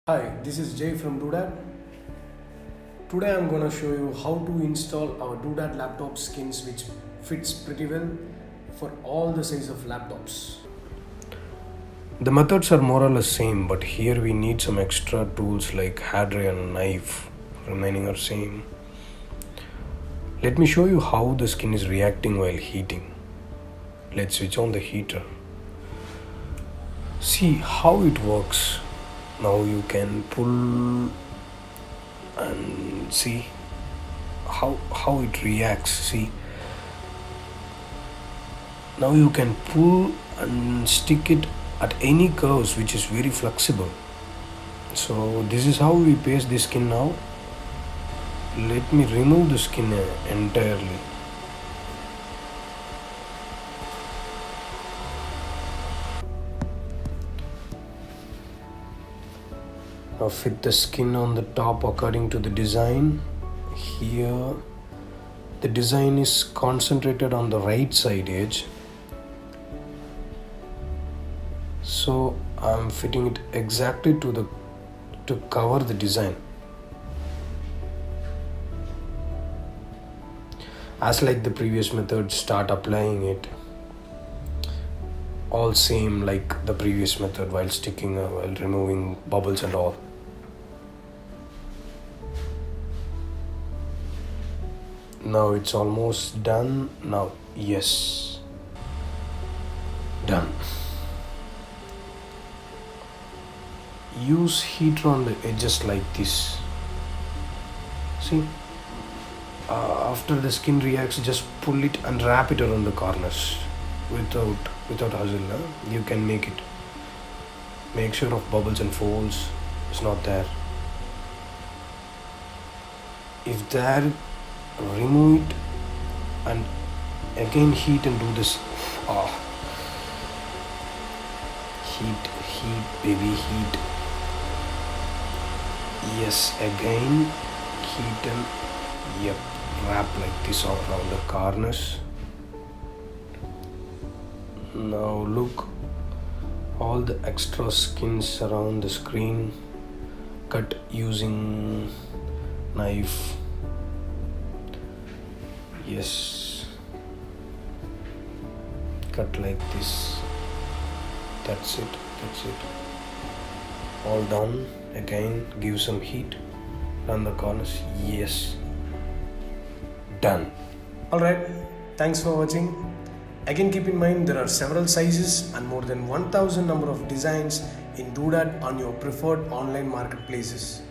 Hi, this is Jay from doodad. Today I'm going to show you how to install our doodad laptop skins, which fits pretty well for all the size of laptops. The methods are more or less same, but here we need some extra tools like hair dryer and knife, remaining are same. Let me show you how the skin is reacting while heating. Let's switch on the heater. See how it works. Now you can pull and see how it reacts. See, now you can pull and stick it at any curves, which is very flexible. So this is how we paste the skin. Now let me remove the skin entirely. Now fit the skin on the top according to the design. Here the design is concentrated on the right side edge, so I'm fitting it exactly to cover the design. As like the previous method, start applying it all same like the previous method while sticking while removing bubbles and all. Now it's almost done. Now yes, done. Use heater on the edges like this. See, after the skin reacts, just pull it and wrap it around the corners without hustle. You can make it. Make sure of bubbles and folds is not there. If there, remove it and again heat and do this. Heat baby, heat. Yes, again heat and yep, wrap like this all around the corners. Now look, all the extra skins around the screen, cut using knife. Yes, cut like this. That's it. All done. Again give some heat on the corners. Yes, done. Alright, thanks for watching. Again, keep in mind there are several sizes and more than 1000 number of designs in doodad on your preferred online marketplaces.